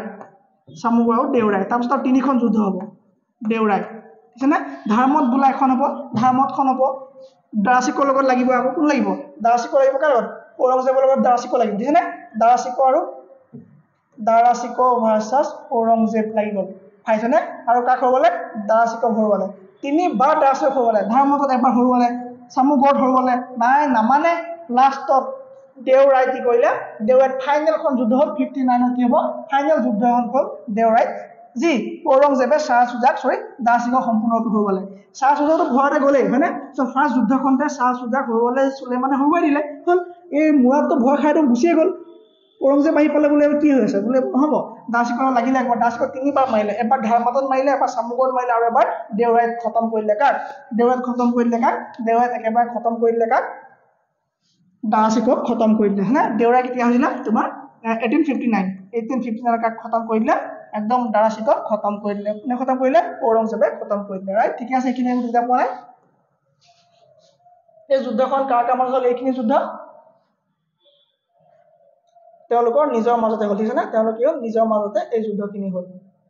তাৰপিছত তিনিখন যুদ্ধ হ'ব দেউৰাই ঠিক আছে নে ধৰ্মত বোলা এখন হ'ব ধৰ্মতখন হ'ব দাৰাচিকৰ লগত লাগিব আকৌ কোন লাগিব দাৰাচিকো লাগিব কাৰ লগত ঔৰংজেবৰ লগত দাৰাচিকো লাগিব ঠিক আছে নে দাৰাচিকো আৰু দাৰা শিকো ভাৰ্চাছ ঔৰংজেব লাগি গ'ল পাইছেনে আৰু কাক হৰুৱালে দাৰা শিকক হৰুৱালে 3বাৰ দাৰা শিকক হৰুৱালে ধৰ্মপদ এবাৰ হৰুৱালে চামুগড় হৰুৱালে নাই নামানে লাষ্টত দেওৰাই কি কৰিলে দেওৰাই ফাইনেলখন যুদ্ধ হ'ল 59 কি হ'ব ফাইনেল যুদ্ধখন হ'ল দেওৰাই জি ঔৰংজেবে শাহ সুজাক দাৰা শিকক সম্পূৰ্ণৰূপে হৰুৱালে শাহ সুজাকতো ভয়তে গ'লেই হয়নে চ' ফাৰ্ষ্ট যুদ্ধখনতে শাহ সুজাক হৰুৱালে চুলেমানে হৰুৱাই দিলে হ'ল এই মুৰাদটো ভয় খাইতো গুচিয়ে গ'ল ঔৰংজেব আহি পালে বোলে কি হৈ আছে বোলে নহ'ব দাৰা শিকত লাগিলে একবাৰ দাৰা শিকত 3বাৰ মাৰিলে এবাৰ ধাৰমাতত মাৰিলে এবাৰ চামুগড়ত মাৰিলে আৰু এবাৰ দেওৰাইত খতম কৰিলে কাক দেওৰাইত খতম কৰিলে কাক দেওৰাইত একেবাৰে খতম কৰিলে কাক দাৰা শিকক খতম কৰিলে হয়নে দেওৰাই কেতিয়া হৈছিলে তোমাৰ 1859 কাক খতম কৰিলে একদম দাৰা শিকক খতম কৰিলে কোনে খতম কৰিলে ঔৰংজেবে খতম কৰিলে ৰাইট ঠিক আছে এইখিনি আমি বুজা পোৱা নাই এই যুদ্ধখন কাৰ কামত হ'ল এইখিনি যুদ্ধ তেওঁলোকৰ নিজৰ মাজতে হ'ল ঠিক আছে না তেওঁলোকে নিজৰ মাজতে এই যুদ্ধখিনি হ'ল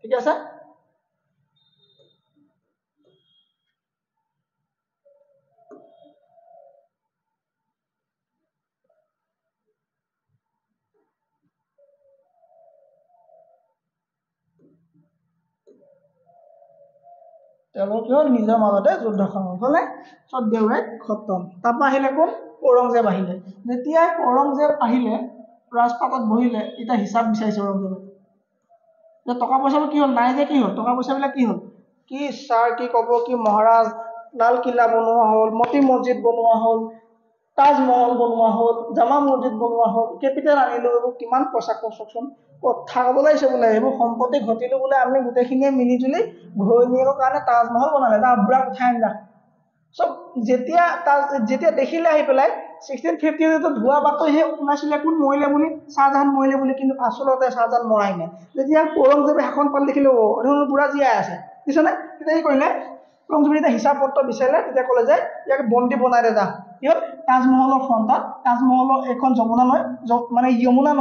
ঠিক আছে তেওঁলোকে নিজৰ মাজতে যুদ্ধখন হ'লে সব দেওৰাই খতম তাৰপৰা আহিলে কোন ঔৰংজেব আহিলে যেতিয়া ঔৰংজেব আহিলে ৰাজপাটত বহিলে এটা হিচাপ বিচাৰিছে ঔৰংজেবে যে টকা পইচাবোৰ কি হ'ল নাই যে কি হ'ল টকা পইচাবিলাক কি হ'ল কি ছাৰ কি ক'ব কি মহাৰাজ লাল কিল্লা বনোৱা হ'ল মতি মছজিদ বনোৱা হ'ল তাজমহল বনোৱা হ'ল জামা মছজিদ বনোৱা হ'ল কেপিটেল আনিলো এইবোৰ কিমান পইচা খৰচকচোন কথা ক'ব লাগিছে বোলে এইবোৰ সম্পত্তি ঘটিলো বোলে আমি গোটেইখিনিয়ে মিলিজুলি ঘৈণীয়েকৰ কাৰণে তাজমহল বনালে তাৰ বুঢ়াক উঠাই আনিলা চব যেতিয়া দেখিলে আহি পেলাই 1650 ধোৱা বাতৰিহে ওলাইছিলে কোন মৰিলে বুলি শ্বাহজাহান মৰিলে বুলি কিন্তু আচলতে শ্বাহজাহান মৰাই নাই যেতিয়া ঔৰংজেবে শাসন পাল দেখিলে বুঢ়া জীয়াই আছে বুজিছনে তেতিয়া কি কৰিলে ঔৰংজেবে যেতিয়া হিচাপ পত্ৰ বিচাৰিলে তেতিয়া ক'লে যে ইয়াক বন্দী বনাই দে যা কি হ'ল তাজমহলৰ ফ্ৰণ্টত তাজমহলৰ এখন যমুনা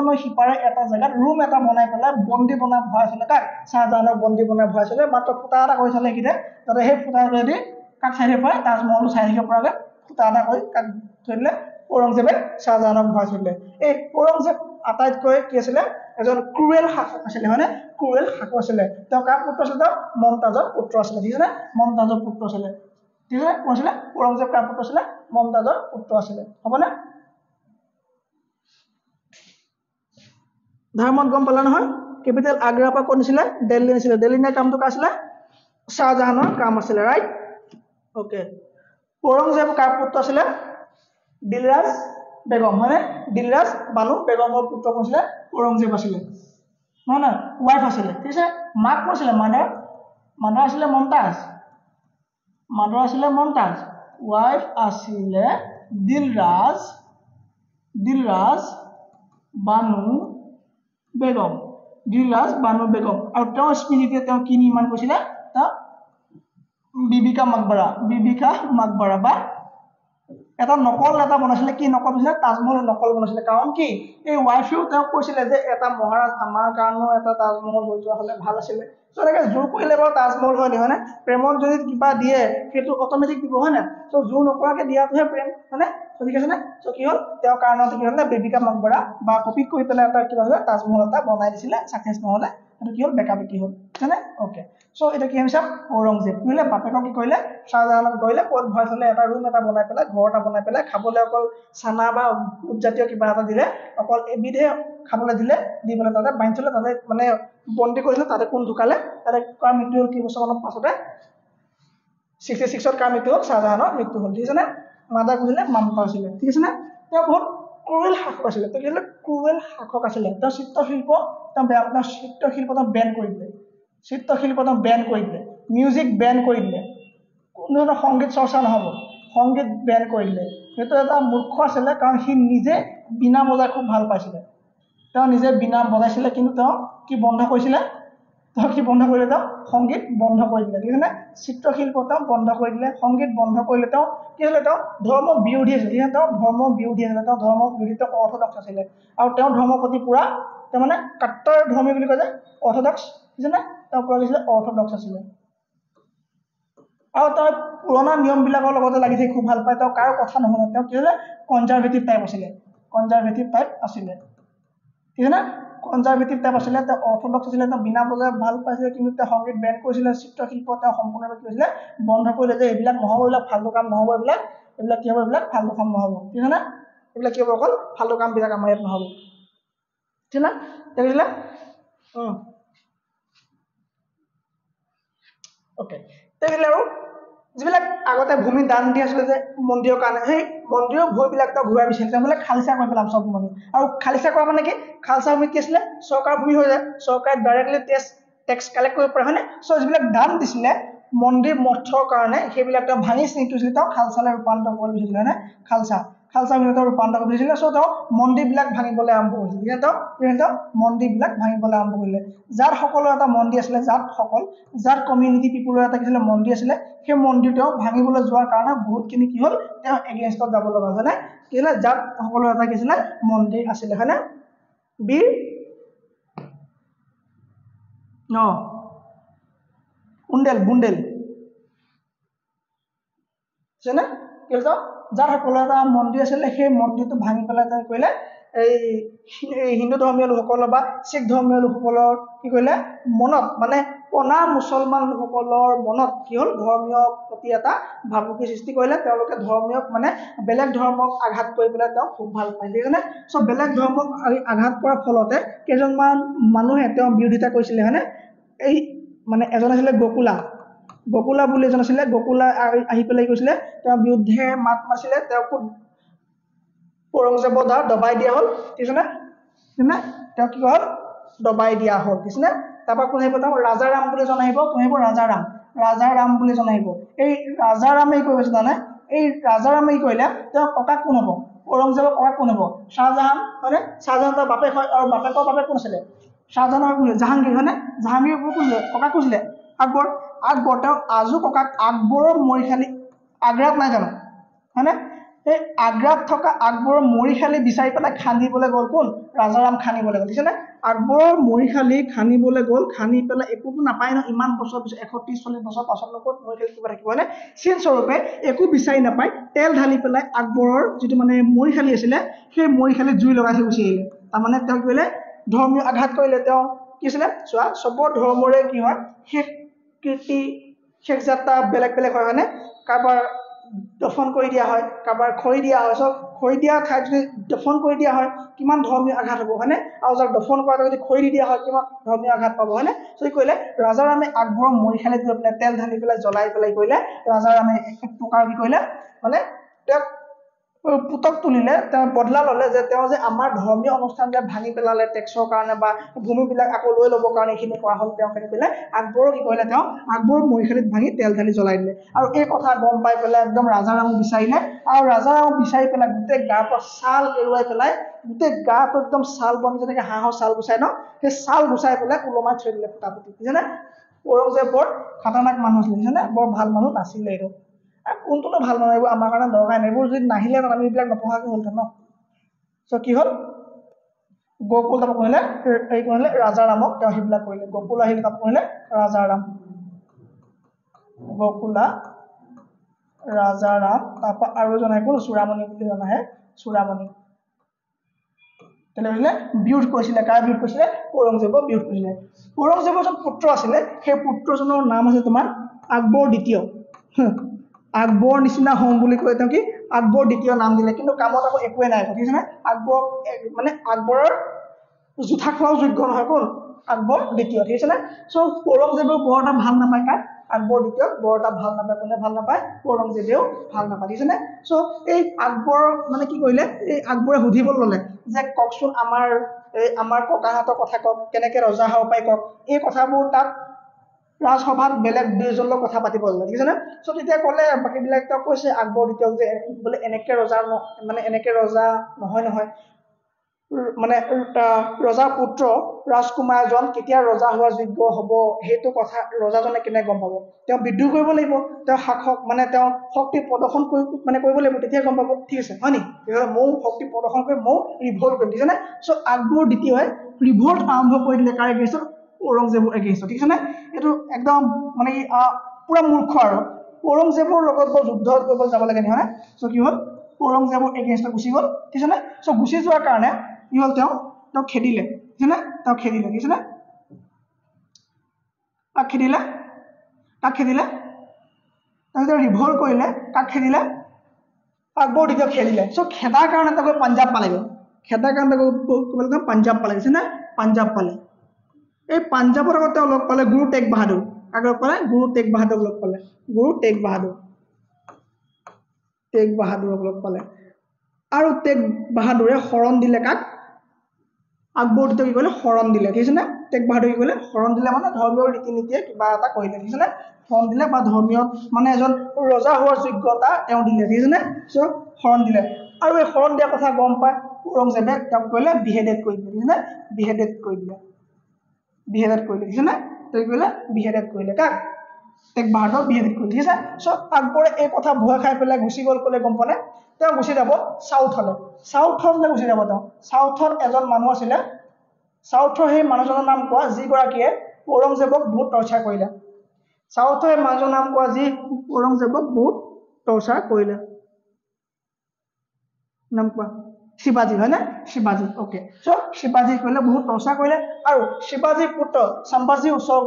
নৈ সিপাৰে এটা জেগাত ৰুম এটা বনাই পেলাই বন্দী বনাই ভৰাইছিলে কাক শ্বাহজাহানক বন্দী বনাই ভৰাইছিলে মাত্ৰ ফুটা এটা কৰিছিলে সেইকেইটা যাতে সেই ফুটাটোৱেদি কাক চাই থাকিব পাৰে তাজমহলটো চাই থাকিব পৰাকৈ ফুটা এটা কৰি কাক থৈ দিলে ঔৰংজেবে শ্বাহজাহানক ভৰাই থৈ দিলে এই ঔৰংজেব আটাইতকৈ কি আছিলে এজন ক্ৰুৱেল শাসক আছিলে হয়নে ক্ৰুৱেল শাসক আছিলে তেওঁ কাৰ পুত্ৰ আছিলে মমতাজৰ পুত্ৰ আছিলে ঠিক আছে মমতাজৰ পুত্ৰ আছিলে ঠিক আছে কোন আছিলে ঔৰংজেব কাৰ পুত্ৰ আছিলে মমতাজৰ পুত্ৰ আছিলে হ'বনে ধৰ্মত গম পালা নহয় কেপিটেল আগ্ৰাৰ পৰা ক'ত নিছিলে দিল্লী নিছিলে দিল্লী নিয়াৰ কামটো কাৰ আছিলে শ্বাহজাহানৰ কাম আছিলে ৰাইট ওকে ঔৰংজেব কাৰ পুত্ৰ আছিলে দিলৰাজ বেগম হয়নে দিলৰাজ বানু বেগমৰ পুত্ৰ কোন আছিলে ঔৰংজেব আছিলে নহয় নহয় ৱাইফ আছিলে ঠিক আছে মাক কোন আছিলে মাদাৰ আছিলে মমতাজ ৱাইফ আছিলে দিলৰাজ বানু বেগম আৰু তেওঁৰ স্মৃতিতে তেওঁ কি নিৰ্মাণ কৰিছিলে তেওঁ বিবিকা মাকবাৰা বা এটা নকল এটা বনাইছিলে কি নকল বনাইছিলে তাজমহল নকল বনাইছিলে কাৰণ কি এই ৱাইফেও তেওঁ কৈছিলে যে এটা মহাৰাজ আমাৰ কাৰণেও এটা তাজমহল হৈ যোৱা হ'লে ভাল আছিলে চ' এনেকৈ জোৰ কৰিলে বাৰু তাজমহল হয় নহয় প্ৰেমত যদি কিবা দিয়ে সেইটো অট'মেটিক দিব হয় নাই চ' জোৰ নকৰাকৈ দিয়াটোহে প্ৰেম হয়নে ঠিক আছে নে চ' কি হ'ল তেওঁৰ কাৰণতে কি হ'লে বেবিকা মাকবাৰা বা কপি কৰি পেলাই এটা কিবা হ'লে তাজমহল এটা বনাই দিছিলে ছাকচেছ নহ'লে সেইটো কি হ'ল বেকাবেকি হ'ল বুজিছানে অ'কে চ' এতিয়া কি হৈছে ঔৰংজেব কি হ'লে বাপেকক কি কৰিলে শ্বাহজাহানক কৰিলে ক'ত ভৰাই থ'লে এটা ৰুম এটা বনাই পেলাই ঘৰ এটা বনাই পেলাই খাবলৈ অকল চানা বা উদজাতীয় কিবা এটা দিলে অকল এবিধে খাবলৈ দিলে দি পেলাই তাতে বান্ধি থ'লে তাতে মানে বন্দী কৰিলে তাতে কোন ঢুকালে তাতে কাৰ মৃত্যু হ'ল কেইবছৰমানৰ পাছতে 66ত কাৰ মৃত্যু হ'ল শ্বাহজাহানৰ মৃত্যু হ'ল ঠিক আছে নে মাদাৰ কৈছিলে মমতা আছিলে ঠিক আছে নে তেওঁ বহুত ক্ৰুৱেল শাসক আছিলে তেওঁ কি হ'লে ক্ৰুৱেল শাসক আছিলে তেওঁ চিত্ৰশিল্প তেওঁ বেন কৰি দিলে মিউজিক বেন কৰি দিলে কোনো ধৰণৰ সংগীত চৰ্চা নহ'ব সংগীত বেন কৰি দিলে সেইটো এটা মূৰ্খ আছিলে কাৰণ সি নিজে বিনা বজাই খুব ভাল পাইছিলে তেওঁ নিজে বিনা বজাইছিলে কিন্তু তেওঁ কি বন্ধ কৰিছিলে তেওঁ সংগীত বন্ধ কৰি দিলে ঠিক আছে নে চিত্ৰশিল্প তেওঁ বন্ধ কৰি দিলে সংগীত বন্ধ কৰিলে তেওঁ কি হ'লে তেওঁ ধৰ্ম বিৰোধী আছিলে তেওঁ ধৰ্ম বিৰোধী তেওঁ অৰ্থডক্স আছিলে আৰু তেওঁ ধৰ্মৰ প্ৰতি পুৰা তেওঁ মানে কাট্টৰ ধৰ্মী বুলি কয় যে অৰ্থডক্স ঠিক আছে নে তেওঁ পুৰা কৈছিলে অৰ্থডক্স আছিলে আৰু তেওঁ পুৰণা নিয়মবিলাকৰ লগতে লাগি থাকি খুব ভাল পায় তেওঁ কাৰো কথা নুশুনে তেওঁ কি হ'লে কনজাৰভেটিভ টাইপ আছিলে ঠিক আছে না কনজাৰভেটিভ টাইপ আছিলে তেওঁ অৰ্থডক্স আছিলে তেওঁ বিনা বজাই ভাল পাইছিলে কিন্তু তেওঁ সংগীত বেন কৰিছিলে চিত্ৰশিল্প তেওঁ সম্পূৰ্ণৰূপে কৰিছিলে বন্ধ কৰিলে যে এইবিলাক নহ'ব এইবিলাক ফাল্টু কাম নহ'ব এইবিলাক কি হ'ব এইবিলাক ফাল্টু কাম নহ'ব ঠিক আছে না এইবিলাক কি হ'ব অকল ফাল্টু কামবিলাক আমাৰ ইয়াত নহ'ব ঠিক না দেখিছিলে ওকে দেখিলে আৰু যিবিলাক আগতে ভূমি দান দি আছিলে যে মন্দিৰৰ কাৰণে সেই মন্দিৰৰ ভূমিবিলাক তেওঁ ঘূৰাই বিচাৰিছে বোলে খালিচা কৰি পেলাম চব ভূমি আৰু খালিচা কৰা মানে কি খালচা ভূমি কি আছিলে চৰকাৰ ভূমি হৈ যায় চৰকাৰে ডাইৰেক্টলি টেক্স কালেক্ট কৰিব পাৰে হয়নে চ' যিবিলাক দান দিছিলে মন্দিৰ মঠৰ কাৰণে সেইবিলাক তেওঁ ভাঙি চিঙি তুলিছিলে তেওঁ খালচালৈ ৰূপান্তৰ কৰিব বিচাৰিছিলে হয়নে খালচা ভূমি তেওঁ ৰূপান্তৰ কৰিব বিচাৰিছিলে চ' তেওঁ মন্দিৰবিলাক ভাঙিবলৈ আৰম্ভ কৰিছিলে তেওঁ মন্দিৰবিলাক ভাঙিবলৈ আৰম্ভ কৰিলে যাৰ সকলৰ এটা মন্দিৰ আছিলে যাৰ কমিউনিটি পিপুলৰ এটা কি আছিলে মন্দিৰ আছিলে সেই মন্দিৰ তেওঁ ভাঙিবলৈ যোৱাৰ কাৰণে বহুতখিনি কি হ'ল তেওঁ এগেইনষ্টত যাব লগা হয়নে কি হ'লে যাৰ সকলৰ এটা কি আছিলে মন্দিৰ আছিলে হয়নে বীৰ বুন্দেল যেনে কি হ'ল যাৰ সকলৰ এটা মন্দিৰ আছিলে সেই মন্দিৰটো ভাঙি পেলাই তেওঁ কৰিলে এই হিন্দু ধৰ্মীয় লোকসকলৰ বা শিখ ধৰ্মীয় লোকসকলৰ কি কৰিলে মনত মানে পনা মুছলমান লোকসকলৰ মনত কি হ'ল ধৰ্মীয় প্ৰতি এটা ভাবুকি সৃষ্টি কৰিলে তেওঁলোকে ধৰ্মীয় মানে বেলেগ ধৰ্মক আঘাত কৰি পেলাই তেওঁ খুব ভাল পায় সেইকাৰণে চ' বেলেগ ধৰ্মক আঘাত কৰাৰ ফলতে কেইজনমান মানুহে তেওঁ বিৰোধিতা কৰিছিলে হয়নে এই মানে এজন আছিলে গকুলা বুলি এজন আছিলে গকুলা আহি পেলাই কৈছিলে তেওঁৰ বিৰুদ্ধে মাত মাৰিছিলে তেওঁকো ঔৰংজেবৰ দ্বাৰা দবাই দিয়া হ'ল ঠিক আছে নে তেওঁ কি হ'ল দবাই দিয়া হ'ল ঠিক আছে তাৰপৰা কোন আহিব তেওঁ ৰাজাৰাম বুলি এজন আহিব কোন আহিব ৰাজাৰাম বুলি এজন আহিব এই ৰাজাৰামে কি কৰিছে জানে এই ৰাজাৰামে কি কৰিলে তেওঁ ককাক কোন হ'ব ঔৰংজেবৰ ককাক কোন হ'ব শ্বাহজাহান হয়নে শ্বাহজাহান তাৰ বাপেক হয় আৰু বাপেকৰ বাপেক কোন আছিলে শ্বাহজাহানৰ কোন জাহাংগীৰ হয়নে জাহাংগীৰ কোন ককাক কৈছিলে আকবৰ তেওঁ আজু ককাক আকবৰৰ মৰিশালী আগ্ৰাত নাই জানো হয়নে এই আগ্ৰাত থকা আকবৰৰ মৰিশালী বিচাৰি পেলাই খান্দিবলৈ গ'ল কোন ৰাজাৰাম খান্দিবলৈ গ'ল ঠিক আছে আকবৰৰ মৰিশালী খান্দিবলৈ গ'ল খান্দি পেলাই একোতো নাপায় ন ইমান বছৰ পিছত 130-40 বছৰ পাছত ক'ত মৰিশালী কিবা থাকিব হয়নে চিন স্বৰূপে একো বিচাৰি নাপায় তেল ঢালি পেলাই আকবৰৰ যিটো মানে মৰিশালী আছিলে সেই মৰিশালীত জুই লগাই থৈ গুচি আহিলে তাৰমানে তেওঁ কি কৰিলে ধৰ্মীয় আঘাত কৰিলে তেওঁ কি আছিলে চোৱা চবৰ ধৰ্মৰে কি হয় শেষ কীৰ্তি শেষ যাত্ৰা বেলেগ বেলেগ হয় হয়নে কাৰোবাৰ দফন কৰি দিয়া হয় কাৰোবাৰ খৰি দিয়া হয় চব খৰি দিয়া ঠাইত যদি দফন কৰি দিয়া হয় কিমান ধৰ্মীয় আঘাত হ'ব হয়নে আৰু যাক দফন কৰাটো যদি খৰি দি দিয়া হয় কিমান ধৰ্মীয় আঘাত পাব হয়নে চ' কৰিলে ৰাজাৰামে আকবৰৰ মৰিশালীত গৈ পেলাই তেল ঢালি পেলাই জ্বলাই পেলাই কৰিলে ৰাজাৰামে এক প্ৰকাৰ কি কৰিলে মানে তেওঁক পুতক তুলিলে তেওঁ বদলা ল'লে যে তেওঁ যে আমাৰ ধৰ্মীয় অনুষ্ঠান যে ভাঙি পেলালে টেক্সৰ কাৰণে বা ভূমিবিলাক আকৌ লৈ ল'বৰ কাৰণে এইখিনি কৰা হ'ল তেওঁ কেনে কৰিলে আকবৰৰ কি কৰিলে তেওঁ আকবৰৰ মৰিশালীত ভাঙি তেল ঢালি জ্বলাই দিলে আৰু এই কথা গম পাই পেলাই একদম ৰাজাৰামক বিচাৰিলে আৰু ৰাজাৰামক বিচাৰি পেলাই গোটেই গাৰ পৰা ছাল এৰুৱাই পেলাই গোটেই গাটো একদম ছাল বন যেনেকৈ হাঁহৰ ছাল গুচাই ন সেই ছাল গুচাই পেলাই ওলমাই থৈ দিলে ফুটাপুটি বুজিছেনে ঔৰংজেব বৰ খাতাৰনাক মানুহ আছিলে বুজিছেনে বৰ ভাল মানুহ নাছিলে এইটো কোনটোনো ভাল মানুহ এইবোৰ আমাৰ কাৰণে দৰকাৰ নাই এইবোৰ যদি নাহিলে আমি এইবিলাক নপঢ়াকৈ হ'লহেঁতেন ন চ' কি হ'ল গকুল তাৰপৰা কৰিলে ৰাজাৰামক তেওঁ সেইবিলাক কৰিলে গকুল আহিলে তাৰপৰা কৰিলে ৰাজাৰাম গকুলা ৰাজাৰাম তাৰপৰা আৰু এজন আহি গ'ল চূড়ামণি বুলি এজন আহে চূড়ামণি তেনেহ'লে বিৰোধ কৰিছিলে কাৰ বিৰোধ কৰিছিলে ঔৰংজেবৰ বিৰোধ কৰিছিলে ঔৰংজেবৰ এজন পুত্ৰ আছিলে সেই পুত্ৰজনৰ নাম আছে তোমাৰ আকবৰ দ্বিতীয় আকবৰ নিচিনা হওঁ বুলি কৈ তেওঁ কি আকবৰ দ্বিতীয় নাম দিলে কিন্তু কামত আকৌ একোৱে নাই ঠিক আছে নে আকবৰ মানে আকবৰৰ জোঠা খোৱাও যোগ্য নহয় কোন আকবৰ দ্বিতীয় ঠিক আছে নে চ' ঔৰংজেবেও বৰ এটা ভাল নাপায় কাক আকবৰ দ্বিতীয় বৰ এটা ভাল নাপায় কোনে ভাল নাপায় ঔৰংজেবেও ভাল নাপায় ঠিক আছে নে চ' এই আকবৰ মানে কি কৰিলে এই আকবৰে সুধিবলৈ ল'লে যে কওকচোন আমাৰ ককাহঁতৰ কথা কওক কেনেকৈ ৰজা হ'ব পাৰি কওক এই কথাবোৰ তাক ৰাজসভাত বেলেগ দুজনৰ কথা পাতিব ল'লে ঠিক আছে নে চ' তেতিয়া ক'লে বাকীবিলাক তেওঁ কৈছে আকবৰ দ্বিতীয়ক যে বোলে এনেকৈ ৰজা মানে এনেকৈ ৰজা নহয় মানে ৰজাৰ পুত্ৰ ৰাজকুমাৰ এজন কেতিয়া ৰজা হোৱা যোগ্য হ'ব সেইটো কথা ৰজাজনে কেনে গম পাব তেওঁ বিদ্ৰোহ কৰিব লাগিব তেওঁ শাসক মানে তেওঁ শক্তি প্ৰদৰ্শন কৰিব লাগিব তেতিয়া গম পাব ঠিক আছে হয় নি ময়ো শক্তি প্ৰদৰ্শন কৰি ময়ো ৰিভল্ট কৰিম ঠিক আছে নে চ' আকবৰ দ্বিতীয়ই ৰিভল্ট আৰম্ভ কৰি দিলে কাৰ এগেইনষ্টত ঔৰংজেবৰ এগেইনষ্টত ঠিক আছে নে এইটো একদম মানে কি পুৰা মূৰ্খ আৰু ঔৰংজেবৰ লগত বৰ যুদ্ধ কৰিবলৈ যাব লাগে নহয় চ' কি হ'ল ঔৰংজেবৰ এগেইনষ্টত গুচি গ'ল ঠিক আছে নে চ' গুচি যোৱাৰ কাৰণে কি হ'ল তেওঁ খেদিলে ঠিক আছে নে তেওঁ খেদিলে দেখিছেনে কাক খেদিলে তেওঁ ৰিভল্ট কৰিলে কাক খেদিলে আকবৰ দ্বিতীয় খেদিলে চ' খেদাৰ কাৰণে তেওঁ পাঞ্জাব পালেগৈ পাঞ্জাব পালে দেখিছেনে পাঞ্জাব পালে এই পাঞ্জাবৰ আগত তেওঁ লগ পালে গুৰু টেগ বাহাদুৰ কাক লগ পালে গুৰু টেগ বাহাদুৰক লগ পালে গুৰু টেগ বাহাদুৰক লগ পালে আৰু টেগ বাহাদুৰে শৰণ দিলে কাক আকবৰ দ্বিতীয় কি কৰিলে শৰণ দিলে দেখিছেনে টেগ বাহাদুৰে কি কৰিলে শৰণ দিলে মানে ধৰ্মীয় ৰীতি নীতিয়ে কিবা এটা কৰিলে দেখিছেনে শৰণ দিলে বা ধৰ্মীয় মানে এজন ৰজা হোৱাৰ যোগ্যতা তেওঁ দিলে দেখিছেনে চ' শৰণ দিলে আৰু এই শৰণ দিয়াৰ কথা গম পাই ঔৰংজেবে তেওঁক কৰিলে বিহেডেড কৰি দিলে দেখিছেনে বিহেডেড কৰিলে দেখিছেনে তেওঁ কৰিলে বিহেডেড কৰিলে কাক টেগ বাহাদুৰক বিহেডেড কৰিলে দেখিছে চ' আকবৰে এই কথা ভয় খাই পেলাই গুচি গ'ল ক'লে গম পালে তেওঁ গুচি যাব চাউথলৈ গুচি যাব তেওঁ চাউথত এজন মানুহ আছিলে চাউথৰ সেই মানুহজনৰ নাম কোৱা যিগৰাকীয়ে ঔৰংজেবক বহুত টৰ্চাৰ কৰিলে চাউথৰ এই মানুহজনৰ নাম কোৱা যি ঔৰংজেবক বহুত টৰ্চাৰ কৰিলে নাম কোৱা শিৱাজী হয় না শিৱাজী ওকে চ' শিৱাজী কৰিলে বহুত টৰ্চাৰ কৰিলে আৰু শিৱাজীৰ পুত্ৰ সম্ভাজীৰ ওচৰত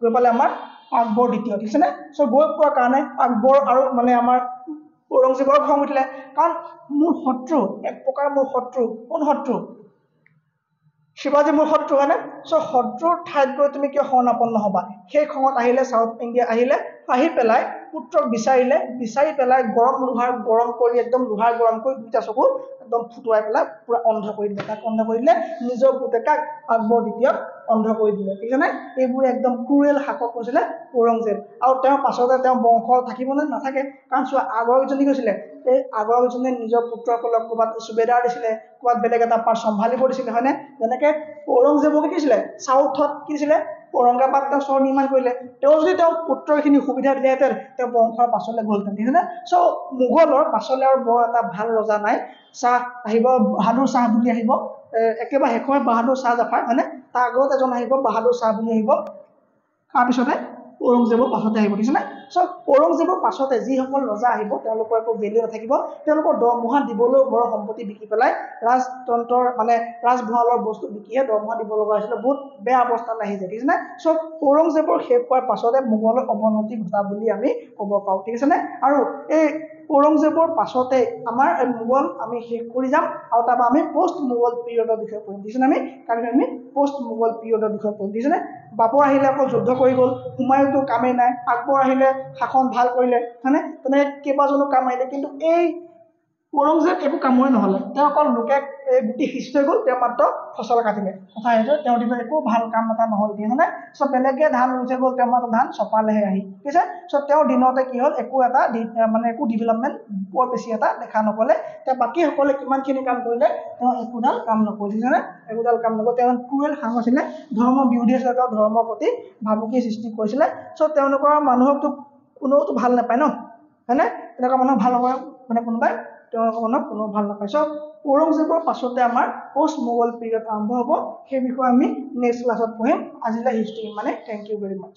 গৈ পালে আমাৰ আকবৰ দ্বিতীয় দেখিছেনে চ' গৈ পোৱাৰ কাৰণে আকবৰ আৰু মানে আমাৰ ঔৰংজেবৰ খং উঠিলে কাৰণ মোৰ শত্ৰু এক প্ৰকাৰ মোৰ শত্ৰু কোন শত্ৰু শিৱাজী মোৰ শত্ৰু হয়নে চ' শত্ৰুৰ ঠাইত গৈ তুমি কিয় শৰণাপন্ন হ'বা সেই খঙত আহিলে চাউথ ইণ্ডিয়া আহি পেলাই পুত্ৰক বিচাৰি পেলাই গৰম কৰি একদম লোহাৰ গৰম কৰি দুটা চকু একদম ফুটুৱাই পেলাই পুৰা অন্ধ কৰি দিলে তাক অন্ধ কৰি দিলে নিজৰ পুতেকাক আকবৰ দ্বিতীয়ক অন্ধ কৰি দিলে ঠিক আছে এইবোৰ একদম ক্ৰুৱেল শাসক হৈছিলে ঔৰংজেব আৰু তেওঁৰ পাছতে তেওঁ বংশ থাকিব নে নাথাকে কাৰণ চোৱা আগৰজনী কৈছিলে এই আগৰজনে নিজৰ পুত্ৰসকলক ক'ৰবাত সুবেদাৰ দিছিলে ক'ৰবাত বেলেগ এটা পাৰ্ট চম্ভালিব দিছিলে হয়নে যেনেকৈ ঔৰংজেবকে কি দিছিলে চাউথত কি দিছিলে ঔৰংগাবাদ তেওঁ চহৰ নিৰ্মাণ কৰিলে তেওঁ যদি তেওঁ পুত্ৰখিনি সুবিধা দিলেহেঁতেন তেওঁ বংশৰ পাছলৈ গ'লহেঁতেন ঠিক আছে চ' মোগলৰ পাছলৈ আৰু বৰ এটা ভাল ৰজা নাই চাহ আহিব বাহাদুৰ চাহ বুলি আহিব একেবাৰে শেষৰ বাহাদুৰ চাহ জাফাৰ হয়নে তাৰ আগত এজন আহিব বাহাদুৰ চাহ বুলি আহিব তাৰপিছতে ঔৰংজেবৰ পাছতে আহিব দেখিছেনে চ' ঔৰংজেবৰ পাছতে যিসকল ৰজা আহিব তেওঁলোকৰ একো ভেলু নাথাকিব তেওঁলোকৰ দৰমহা দিবলৈ ঘৰৰ সম্পত্তি বিকি পেলাই ৰাজতন্ত্ৰৰ মানে ৰাজভঁৰালৰ বস্তু বিকিহে দৰমহা দিব লগা হৈছিলে বহুত বেয়া অৱস্থাত আহি যায় দেখিছেনে চ' ঔৰংজেবৰ শেষ হোৱাৰ পাছতে মোগলৰ অৱনতি ঘটা বুলি আমি ক'ব পাৰোঁ ঠিক আছেনে আৰু এই ঔৰংজেবৰ পাছতে আমাৰ মোগল আমি শেষ কৰি যাম আৰু তাৰপৰা আমি পষ্ট মোগল পিৰিয়ডৰ বিষয়ে পঢ়িম দিছেনে কাৰণ আমি পষ্ট মোগল পিৰিয়ডৰ বিষয়ে পঢ়িম দিছেনে বাবৰ আহিলে আকৌ যুদ্ধ কৰি গ'ল হুমায়ুনটো কামেই নাই আকবৰ আহিলে শাসন ভাল কৰিলে হয়নে তেনেকৈ কেইবাজনো কাম আহিলে কিন্তু এই ঔৰংজেব একো কামৰে নহ'লে তেওঁ অকল লোকে গোটেই হিষ্ট হৈ গ'ল তেওঁ মাত্ৰ ফচল কাটিলে কথা আহিছে তেওঁ দিনৰ একো ভাল কাম এটা নহ'ল হয়নে চ' বেলেগে ধান ৰুই থৈ গ'ল তেওঁ মাত্ৰ ধান চপালেহে আহি ঠিক আছে চ' তেওঁৰ দিনতে কি হ'ল একো ডেভেলপমেণ্ট বৰ বেছি এটা দেখা নগ'লে তেওঁ বাকীসকলে কিমানখিনি কাম কৰিলে তেওঁ একোডাল কাম নকৰিলে তেওঁ ক্ৰুৱেল শাসক আছিলে ধৰ্ম বিৰোধী আছিলে তেওঁ ধৰ্মৰ প্ৰতি ভাবুকি সৃষ্টি কৰিছিলে চ' তেওঁলোকৰ মানুহকতো কোনেওতো ভাল নাপায় ন হয়নে তেনেকুৱা মানুহক ভাল নকৰে মানে কোনোবাই তেওঁলোকৰ মনত কোনো ভাল নাপায় চ' ঔৰংজেবৰ পাছতে আমাৰ পষ্ট মোগল পিৰিয়ড আৰম্ভ হ'ব সেই বিষয়ে আমি নেক্সট ক্লাছত পঢ়িম আজিলৈ হিষ্ট্ৰী মানে থেংক ইউ ভেৰি মাছ